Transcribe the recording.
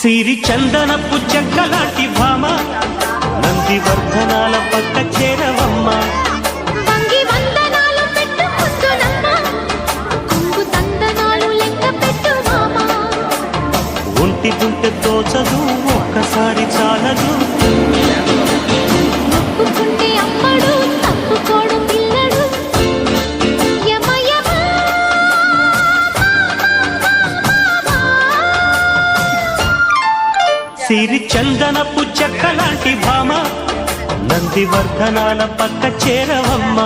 సిరి చందనపు చెక్కలాంటి భామ నంది వర్ధనాల పక్క చేరవమ్మ వంగి వందనాలు పెట్టు ముద్దులమ్మ కొంగు తందనాలు లెక్క పెట్టు మామ ఒంటి గుంటె తోచదు ఒక్కసారి చాలదు ఒప్పుకుంటే అమ్మడు తప్పుకోడు పిల్లడు యమ యమ సిరి చందనపు చెక్కలాంటి భామ నంది వర్ధనాల పక్క చేరవమ్మ